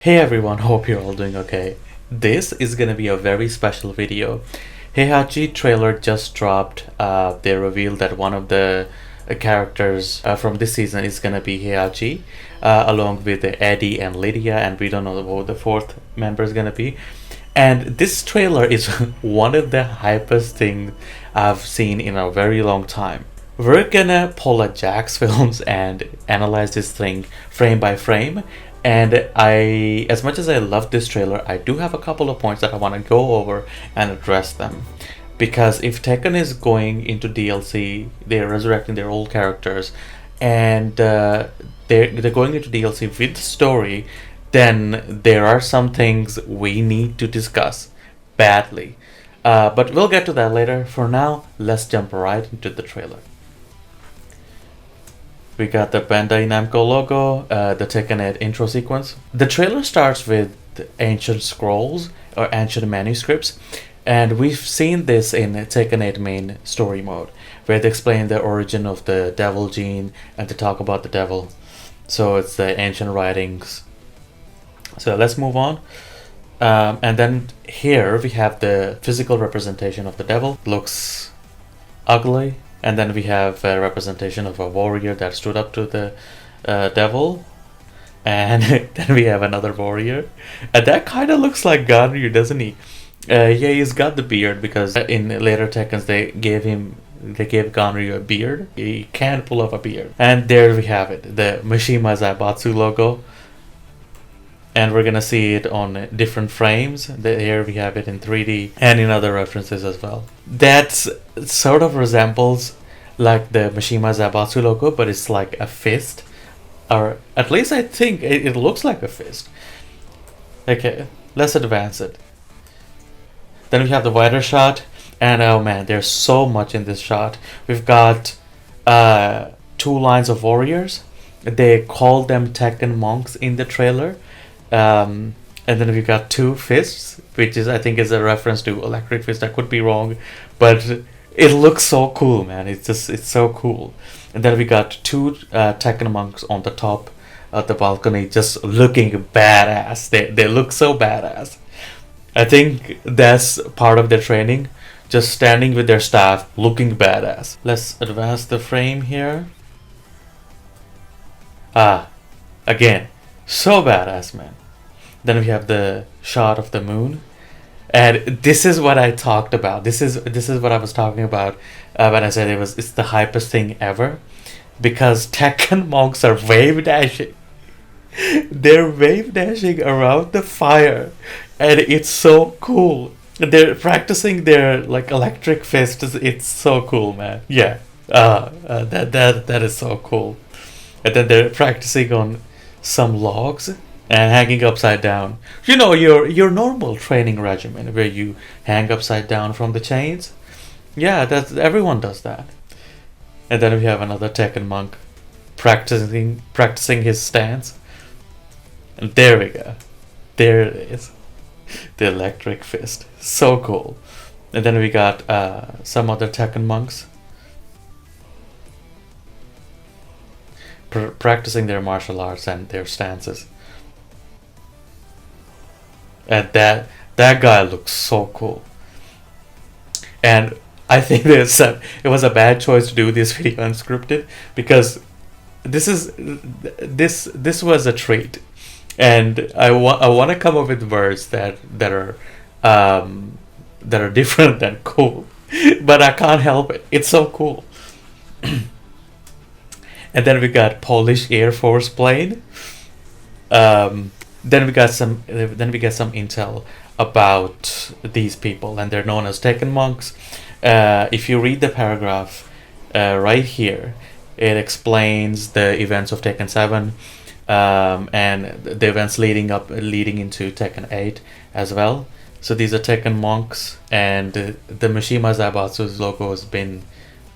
Hey everyone, hope you're all doing okay. This is gonna be a very special video. Heihachi trailer just dropped. They revealed that one of the characters from this season is gonna be Heihachi, along with Eddie and Lydia, and we don't know who the fourth member is gonna be. And this trailer is one of the hypest things I've seen in a very long time. We're gonna pull a Jack's films and analyze this thing frame by frame. And as much as I love this trailer, I do have a couple of points that I want to go over and address them. Because if Tekken is going into DLC, they're resurrecting their old characters, and they're going into DLC with the story, then there are some things we need to discuss badly. But we'll get to that later. For now, let's jump right into the trailer. We got the Bandai Namco logo, the Tekken 8 intro sequence. The trailer starts with ancient scrolls or ancient manuscripts, and we've seen this in Tekken 8 main story mode, where they explain the origin of the devil gene and to talk about the devil. So it's the ancient writings. So let's move on. And then here we have the physical representation of the devil. Looks ugly. And then we have a representation of a warrior that stood up to the devil. And then we have another warrior. And that kind of looks like Ganryu, doesn't he? Yeah, he's got the beard because in later Tekkens they gave Ganryu a beard. He can't pull off a beard. And there we have it, the Mishima Zaibatsu logo. And we're gonna see it on different frames. Here we have it in 3D and in other references as well. That sort of resembles like the Mishima Zaibatsu logo, but it's like a fist, or at least I think it looks like a fist. Okay, let's advance it. Then we have the wider shot, and oh man, there's so much in this shot. We've got two lines of warriors. They call them Tekken monks in the trailer. And then we've got two fists, which I think is a reference to Electric Fist. I could be wrong, but it looks so cool, man. It's so cool. And then we got two Tekken monks on the top of the balcony, just looking badass. They look so badass. I think that's part of their training, just standing with their staff, looking badass. Let's advance the frame here. Again, so badass, man. Then we have the shot of the moon, and this is what I talked about. This is what I was talking about when I said it's the hypest thing ever, because Tekken monks are wave dashing. They're wave dashing around the fire, and it's so cool. They're practicing their like electric fists. It's so cool, man. Yeah, that is so cool. And then they're practicing on some logs and hanging upside down. You know, your normal training regimen where you hang upside down from the chains. Yeah, everyone does that. And then we have another Tekken monk practicing his stance. And there we go. There it is. The electric fist. So cool. And then we got some other Tekken monks practicing their martial arts and their stances. And that guy looks so cool. And I think it was a bad choice to do this video unscripted, because this was a treat, and I want to come up with words that are different than cool, but I can't help it. It's so cool. And then we got Polish Air Force plane. Then we got some intel about these people, and they're known as Tekken monks. If you read the paragraph right here, it explains the events of Tekken 7 and the events leading into Tekken 8 as well. So these are Tekken monks, and the Mishima Zaibatsu's logo has been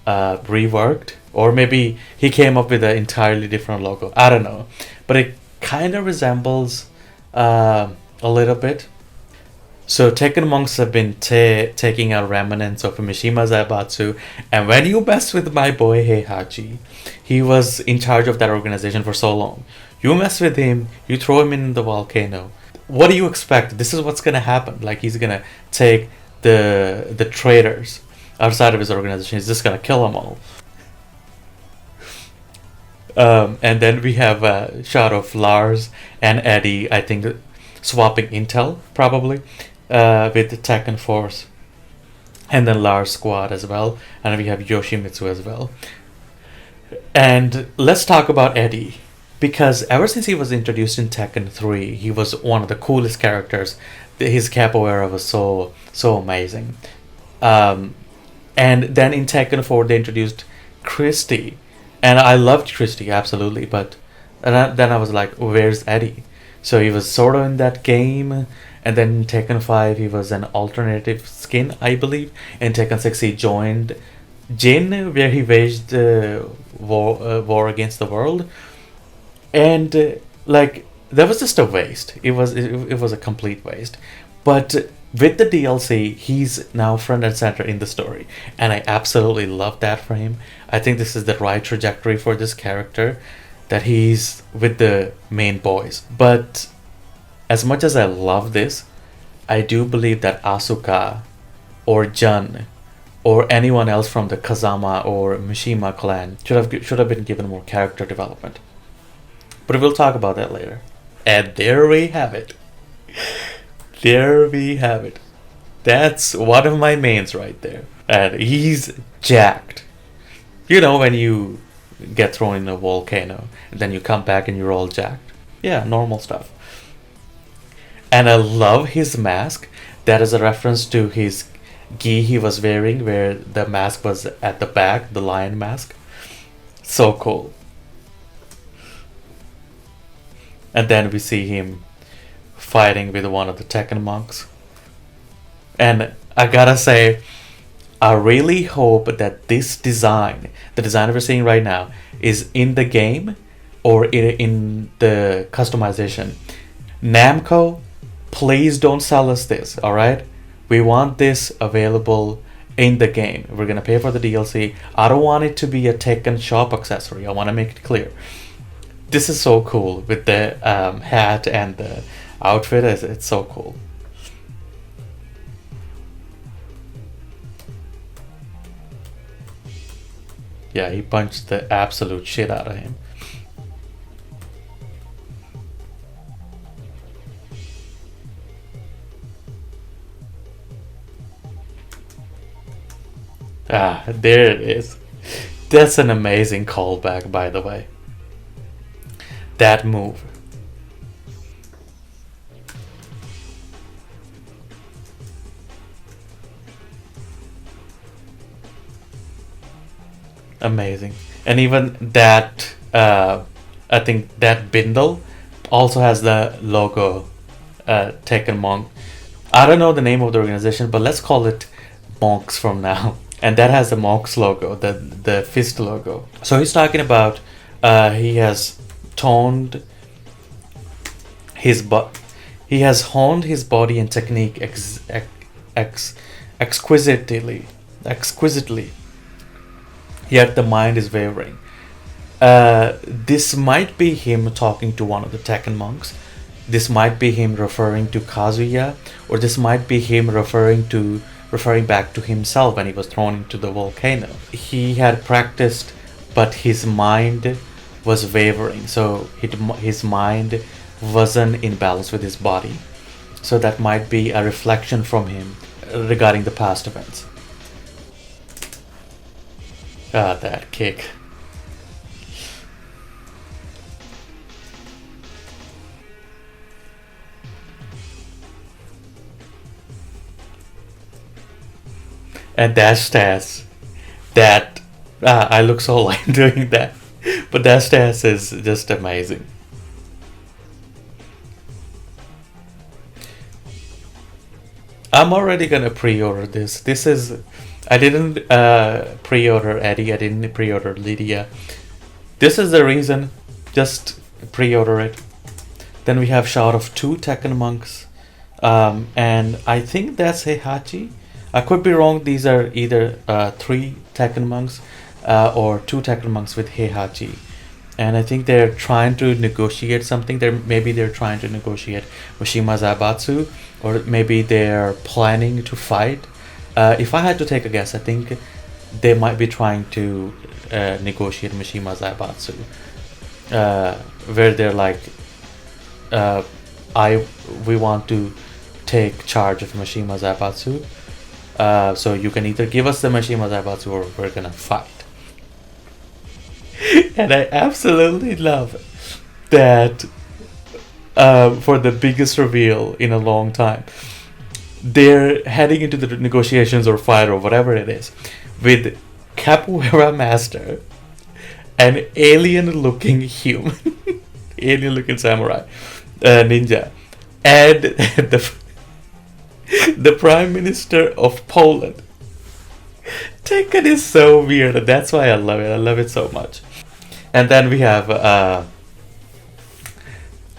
reworked, or maybe he came up with an entirely different logo. I don't know, but it kind of resembles a little bit. So Tekken monks have been taking out remnants of Mishima Zaibatsu, and when you mess with my boy Heihachi, he was in charge of that organization for so long. You mess with him, you throw him in the volcano. What do you expect? This is what's gonna happen. Like he's gonna take the traitors outside of his organization. He's just gonna kill them all. And then we have a shot of Lars and Eddie, I think, swapping intel, probably, with the Tekken Force. And then Lars squad as well. And we have Yoshimitsu as well. And let's talk about Eddie. Because ever since he was introduced in Tekken 3, he was one of the coolest characters. His capoeira was so amazing. And then in Tekken 4, they introduced Christy. And I loved Christy, absolutely. But then I was like, where's Eddie? So he was sort of in that game. And then in Tekken 5, he was an alternative skin, I believe. In Tekken 6, he joined Jin, where he waged war against the world. And like that was just a waste. It was a complete waste. But with the DLC, he's now front and center in the story, and I absolutely love that for him. I think this is the right trajectory for this character, that he's with the main boys. But as much as I love this, I do believe that Asuka or Jun or anyone else from the Kazama or Mishima clan should have been given more character development. But we'll talk about that later. And there we have it. There we have it. That's one of my mains right there. And he's jacked. You know when you get thrown in a volcano and then you come back and you're all jacked. Yeah, normal stuff. And I love his mask. That is a reference to his gi he was wearing, where the mask was at the back, the lion mask. So cool. And then we see him fighting with one of the Tekken monks. And I gotta say, I really hope that this design, the design we're seeing right now, is in the game or in the customization. Namco, please don't sell us this, alright? We want this available in the game. We're gonna pay for the DLC. I don't want it to be a Tekken shop accessory. I want to make it clear. This is so cool with the hat and the outfit. It's so cool. Yeah, he punched the absolute shit out of him. Ah, there it is. That's an amazing callback, by the way. That move. Amazing. And even that, I think that bindle also has the logo, Tekken Monk. I don't know the name of the organization, but let's call it Monks from now. And that has the Monks logo, the fist logo. So he's talking about he has toned his he has honed his body and technique exquisitely. Yet the mind is wavering. This might be him talking to one of the Tekken monks. This might be him referring to Kazuya, or this might be him referring back to himself when he was thrown into the volcano. He had practiced, but his mind was wavering, so his mind wasn't in balance with his body. So that might be a reflection from him regarding the past events. Ah, that kick. And that stance, that I look so lame doing that, but that stance is just amazing. I'm already gonna pre-order this. I didn't pre-order Eddie. I didn't pre-order Lydia. This is the reason. Just pre-order it. Then we have shot of 2 Tekken monks, and I think that's Heihachi. I could be wrong. These are either 3 Tekken monks or 2 Tekken monks with Heihachi. and I think they're trying to negotiate something. They're trying to negotiate Mishima Zaibatsu, or maybe they're planning to fight. If I had to take a guess, I think they might be trying to negotiate Mishima Zaibatsu, where they're like, I we want to take charge of Mishima Zaibatsu. So you can either give us the Mishima Zaibatsu or we're gonna fight. And I absolutely love that for the biggest reveal in a long time, they're heading into the negotiations or fight or whatever it is with Capoeira Master, an alien looking human, alien looking samurai, ninja, and the Prime Minister of Poland. Tekken is so weird, and that's why I love it. I love it so much. And then we have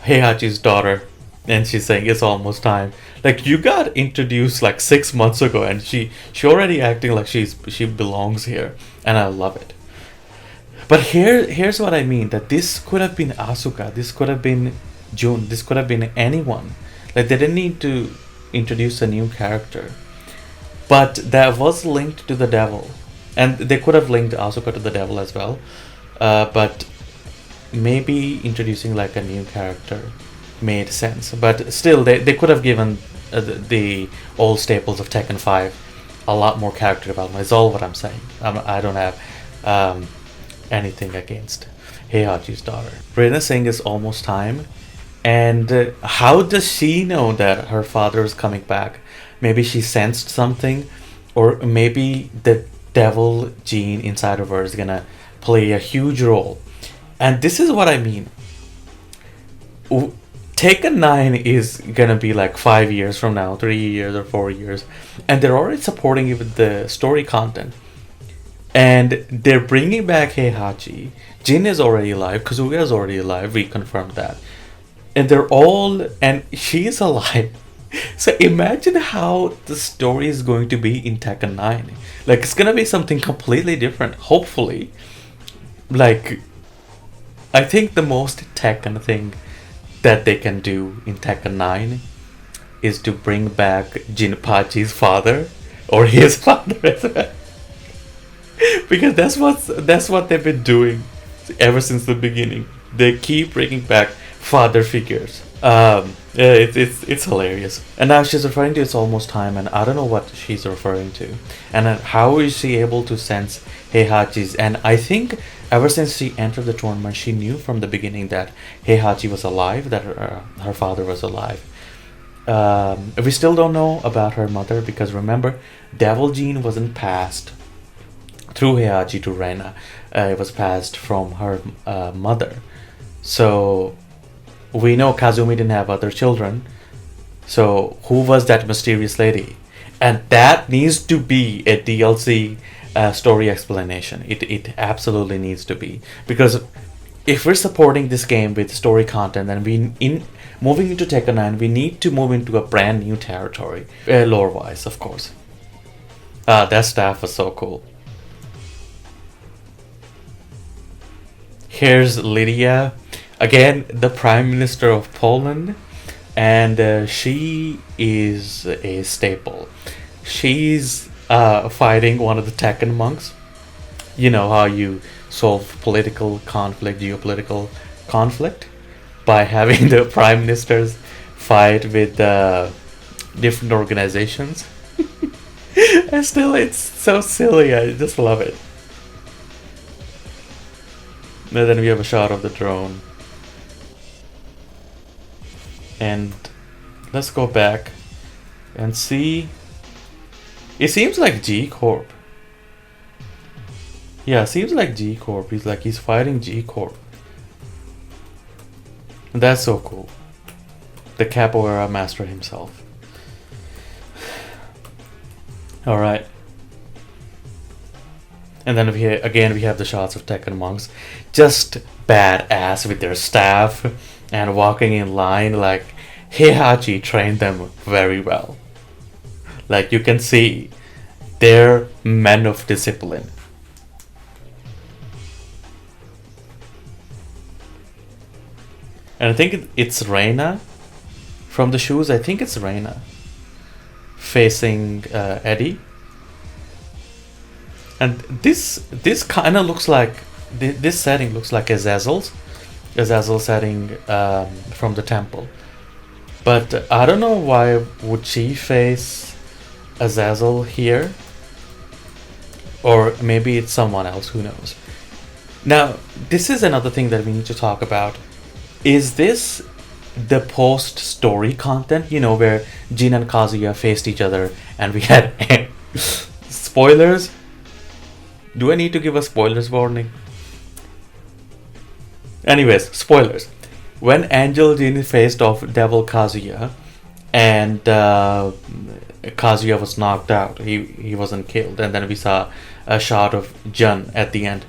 Heihachi's daughter, and she's saying it's almost time. Like, you got introduced like 6 months ago, and she already acting like she belongs here, and I love it. But here's what I mean, that this could have been Asuka, this could have been Jun, this could have been anyone. Like, they didn't need to introduce a new character, but that was linked to the devil, and they could have linked Asuka to the devil as well. But maybe introducing like a new character made sense. But still, they could have given the old staples of Tekken 5 a lot more character development. Is all what I'm saying. I don't have anything against Heihachi's daughter. Reina saying it's almost time. And how does she know that her father is coming back? Maybe she sensed something, or maybe the devil gene inside of her is gonna play a huge role. And this is what I mean. Taken 9 is gonna be like 5 years from now, 3 years or 4 years, and they're already supporting it with the story content. And they're bringing back Heihachi. Jin is already alive. Kazuya is already alive. We confirmed that. And she's alive. So imagine how the story is going to be in Tekken 9. Like, it's gonna be something completely different, hopefully. Like, I think the most Tekken thing that they can do in Tekken 9 is to bring back Jinpachi's father, or his father as well. Because that's what they've been doing ever since the beginning. They keep bringing back father figures. It's hilarious. And now she's referring to it's almost time, and I don't know what she's referring to. And how is she able to sense Heihachi's? And I think ever since she entered the tournament, she knew from the beginning that Heihachi was alive, that her father was alive. We still don't know about her mother, because remember, Devil Gene wasn't passed through Heihachi to Reina. It was passed from her mother. So we know Kazumi didn't have other children. So who was that mysterious lady? And that needs to be a DLC story explanation. It absolutely needs to be. Because if we're supporting this game with story content, then moving into Tekken 9, we need to move into a brand new territory. Lore-wise, of course. That staff was so cool. Here's Lydia, again, the Prime Minister of Poland, and she is a staple. She's fighting one of the Tekken monks. You know how you solve political conflict, geopolitical conflict, by having the Prime Ministers fight with different organizations. And still, it's so silly. I just love it. And then we have a shot of the drone. And let's go back and see. It seems like G Corp. Yeah, it seems like G Corp. He's fighting G Corp. And that's so cool. The Capoeira master himself. Alright. And then we have the shots of Tekken monks, just badass with their staff and walking in line. Like, Heihachi trained them very well. Like, you can see they're men of discipline. And I think it's Reina from the shoes. I think it's Reina facing Eddie. And this kind of looks like this setting looks like Azazel's setting from the temple. But I don't know why would she face Azazel here, or maybe it's someone else. Who knows? Now, this is another thing that we need to talk about. Is this the post-story content? You know, where Jin and Kazuya faced each other, and we had spoilers. Do I need to give a spoilers warning? Anyways, spoilers. When Angel Jin faced off Devil Kazuya, and Kazuya was knocked out, he wasn't killed, and then we saw a shot of Jun at the end.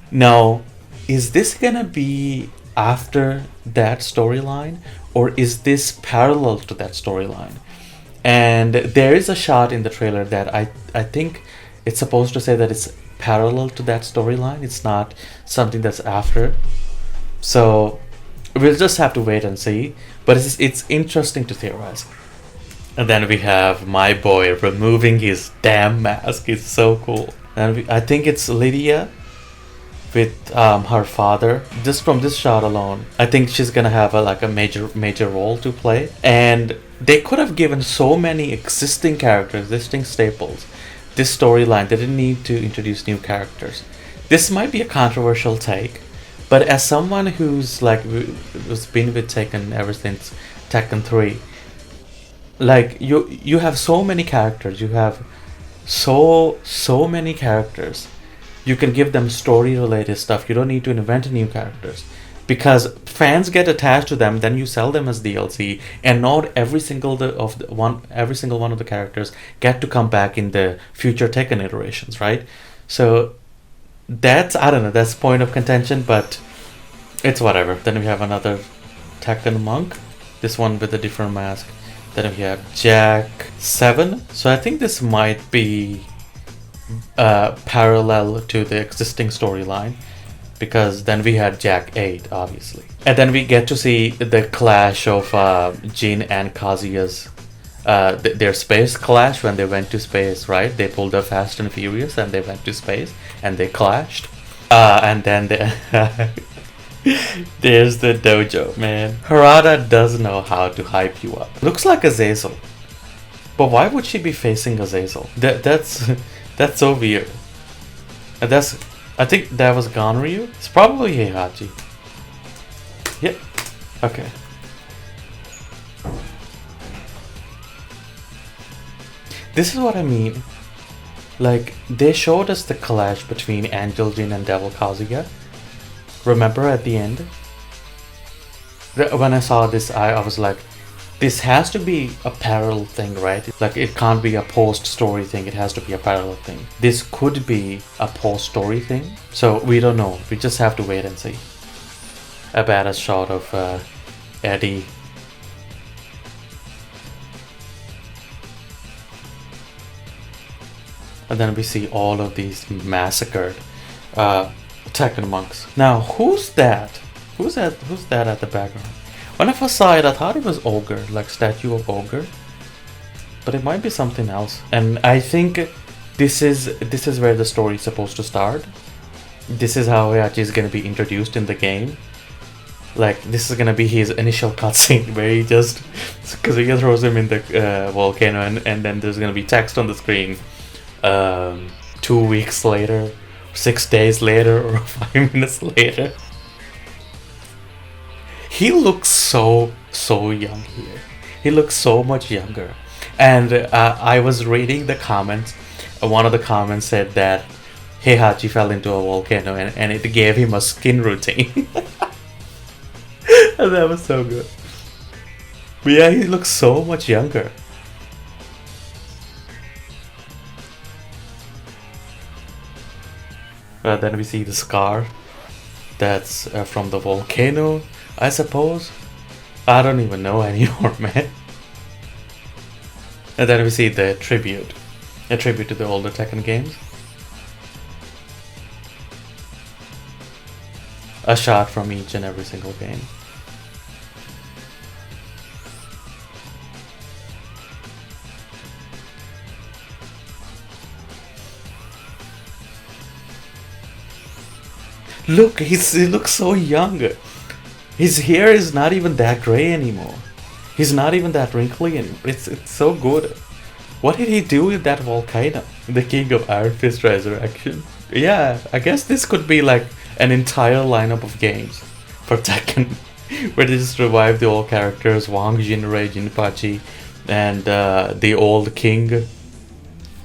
Now, is this gonna be after that storyline, or is this parallel to that storyline? And there is a shot in the trailer that I think it's supposed to say that it's parallel to that storyline. It's not something that's after. So we'll just have to wait and see. But it's interesting to theorize. And then we have my boy removing his damn mask. It's so cool. And I think it's Lydia with her father. Just from this shot alone, I think she's gonna have a major role to play. And they could have given so many existing characters, existing staples, this storyline. They didn't need to introduce new characters. This might be a controversial take, but as someone who's been with Tekken ever since Tekken 3, you have so many characters. You have so many characters. You can give them story related stuff. You don't need to invent new characters, because fans get attached to them. Then you sell them as DLC, and not every single one of the characters get to come back in the future Tekken iterations, right? So that's, I don't know, that's point of contention, but it's whatever. Then we have another Tekken monk, this one with a different mask. Then we have Jack 7. So I think this might be parallel to the existing storyline, because then we had Jack 8, obviously. And then we get to see the clash of Jin and Kazuya's, their space clash when they went to space, right? They pulled a Fast and Furious and they went to space and they clashed. And then there's the dojo, man. Harada does know how to hype you up. Looks like Azazel. But why would she be facing Azazel? That's so weird. And I think that was Ganryu. It's probably Heihachi. Yep. Okay. This is what I mean. Like, they showed us the clash between Angel Jin and Devil Kazuya. Remember at the end? When I saw this, I was like, this has to be a parallel thing, right? Like, it can't be a post-story thing. It has to be a parallel thing. This could be a post-story thing. So we don't know. We just have to wait and see. A badass shot of Eddie. And then we see all of these massacred Tekken monks. Now, who's that? Who's that at the background? When I first saw it, I thought it was Ogre, like statue of Ogre. But it might be something else. And I think this is where the story is supposed to start. This is how Heihachi is going to be introduced in the game. Like, this is going to be his initial cutscene where he just, because he throws him in the volcano, and then there's going to be text on the screen. 2 weeks later, 6 days later, or 5 minutes later. He looks so young here. He looks so much younger. And I was reading the comments. One of the comments said that Heihachi fell into a volcano and it gave him a skin routine. And that was so good. But yeah, he looks so much younger. Then we see the scar. That's from the volcano, I suppose. I don't even know anymore, man. And then we see the tribute. A tribute to the older Tekken games. A shot from each and every single game. Look, he looks so young. His hair is not even that gray anymore. He's not even that wrinkly anymore. It's so good. What did he do with that volcano? The King of Iron Fist Resurrection. Yeah, I guess this could be like an entire lineup of games for Tekken, where they just revive the old characters, Wang, Jinrei, Jinpachi, and the old king,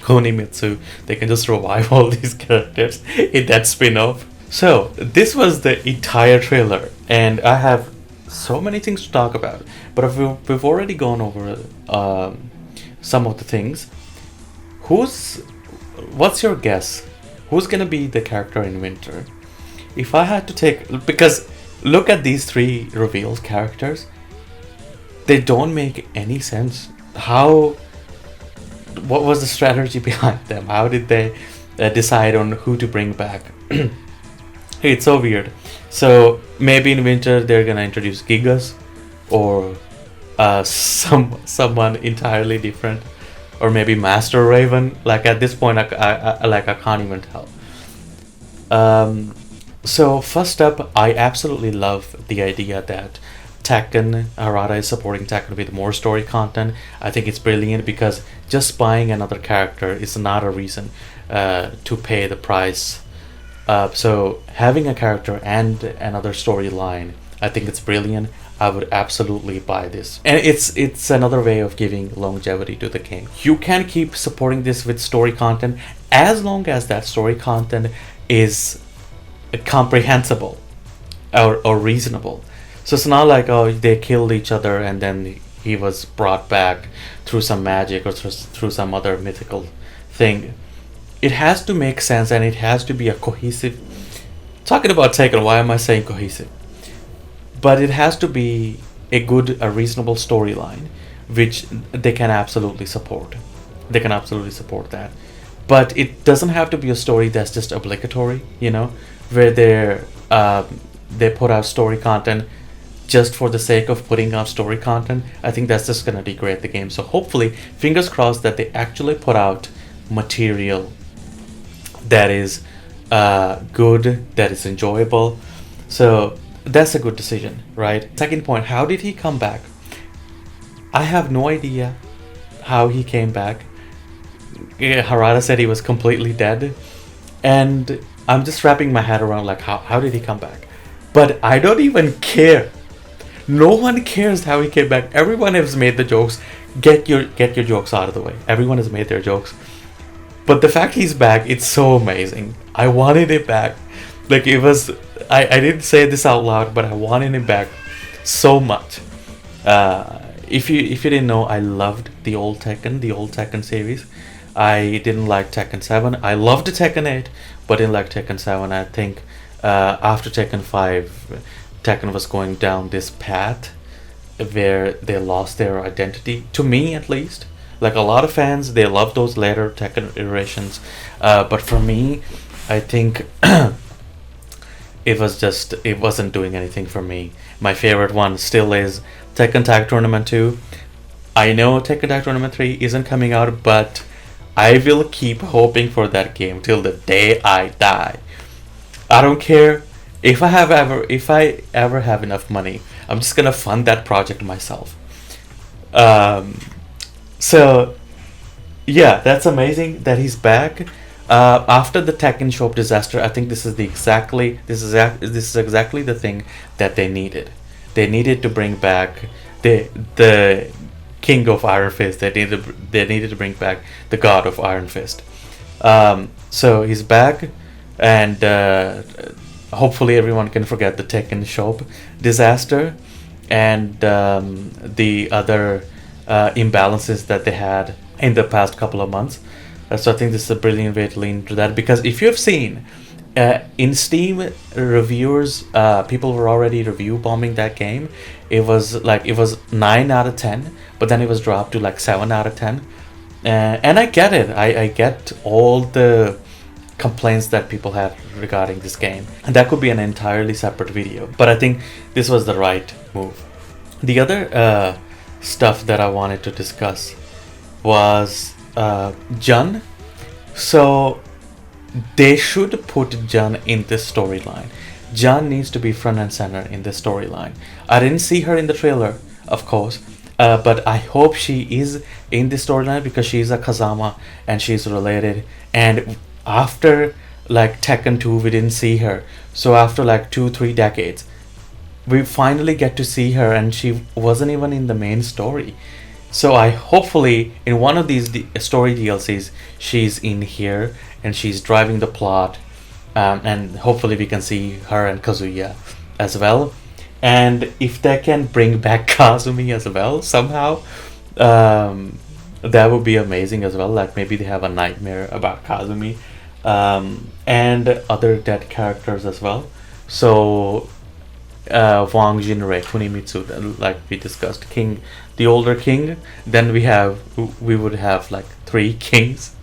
Kunimitsu. They can just revive all these characters in that spin-off. So, this was the entire trailer, and I have so many things to talk about, but we've already gone over some of the things. What's your guess? Who's gonna be the character in Winter? If I had to take, because look at these three revealed characters, they don't make any sense. What was the strategy behind them? How did they decide on who to bring back? It's so weird. So maybe in Winter they're gonna introduce Gigas, or someone entirely different, or maybe Master Raven. Like at this point, I can't even tell. So first up, I absolutely love the idea that Harada is supporting Tekken with more story content. I think it's brilliant because just buying another character is not a reason to pay the price. So having a character and another storyline, I think it's brilliant. I would absolutely buy this, and it's another way of giving longevity to the game. You can keep supporting this with story content as long as that story content is comprehensible or reasonable. So it's not like, oh, they killed each other and then he was brought back through some magic or through some other mythical thing. It has to make sense, and it has to be a cohesive. Talking about Tekken, why am I saying cohesive? But it has to be a reasonable storyline, which they can absolutely support. They can absolutely support that. But it doesn't have to be a story that's just obligatory, where they put out story content just for the sake of putting out story content. I think that's just going to degrade the game. So hopefully, fingers crossed that they actually put out material that is good, that is enjoyable. So that's a good decision, right? Second point, how did he come back? I have no idea how he came back. Harada said he was completely dead, and I'm just wrapping my head around like how did he come back? But I don't even care. No one cares how he came back. Everyone has made the jokes. Get your jokes out of the way. Everyone has made their jokes. But the fact he's back, it's so amazing. I wanted it back. Like, it was, I didn't say this out loud, but I wanted it back so much. If you didn't know, I loved the old Tekken series. I didn't like Tekken 7. I loved Tekken 8, but didn't like Tekken 7. I think after Tekken 5, Tekken was going down this path where they lost their identity. To me, at least. Like, a lot of fans, they love those later Tekken iterations. But for me, I think it wasn't doing anything for me. My favorite one still is Tekken Tag Tournament 2. I know Tekken Tag Tournament 3 isn't coming out, but I will keep hoping for that game till the day I die. I don't care if I ever have enough money. I'm just gonna fund that project myself. So yeah, that's amazing that he's back. After the Tekken Shop disaster, I think this is exactly the thing that they needed. They needed to bring back the King of Iron Fist. They needed to bring back the God of Iron Fist. So he's back, and hopefully everyone can forget the Tekken Shop disaster and the other imbalances that they had in the past couple of months. So I think this is a brilliant way to lean into that, because if you've seen in Steam reviewers, people were already review bombing that game. It was 9 out of 10, but then it was dropped to like 7 out of 10. And I get it. I get all the complaints that people have regarding this game, and that could be an entirely separate video. But I think this was the right move. The other stuff that I wanted to discuss was Jun. So they should put Jun in this storyline. John needs to be front and center in this storyline. I didn't see her in the trailer, of course, but I hope she is in this storyline because she's a Kazama and she's related. And after like Tekken 2, we didn't see her. So after like 2-3 decades, we finally get to see her, and she wasn't even in the main story. So I hopefully in one of these story DLCs she's in here and she's driving the plot, and hopefully we can see her and Kazuya as well. And if they can bring back Kazumi as well somehow, that would be amazing as well. Like maybe they have a nightmare about Kazumi, and other dead characters as well. So Wang Jinrei, Kunimitsu, like we discussed, King, the older king. Then we would have like three kings,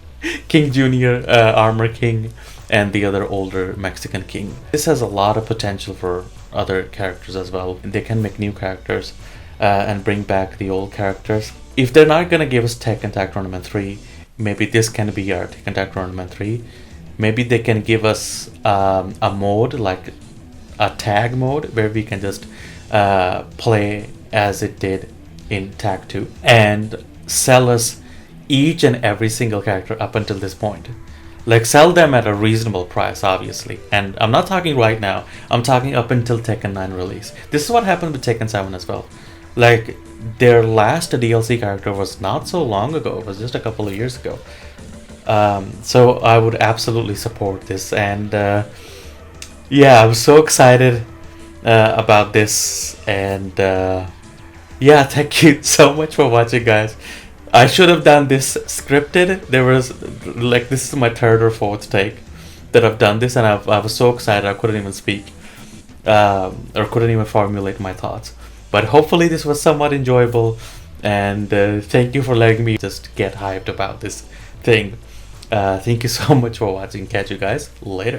King Junior, Armor King, and the other older Mexican king. This has a lot of potential for other characters as well. They can make new characters and bring back the old characters. If they're not gonna give us Tekken Tag Tournament 3, maybe this can be our Tekken Tag Tournament 3. Maybe they can give us a mode like a tag mode where we can just play as it did in Tag 2 and sell us each and every single character up until this point. Like sell them at a reasonable price, obviously. And I'm not talking right now, I'm talking up until Tekken 9 release. This is what happened with Tekken 7 as well. Like their last DLC character was not so long ago, it was just a couple of years ago. So I would absolutely support this, and yeah, I'm so excited about this, and yeah, thank you so much for watching, guys. I should have done this scripted. There was like, this is my third or fourth take that I've done this, and I was so excited I couldn't even speak, or couldn't even formulate my thoughts. But hopefully this was somewhat enjoyable, and thank you for letting me just get hyped about this thing. Thank you so much for watching. Catch you guys later.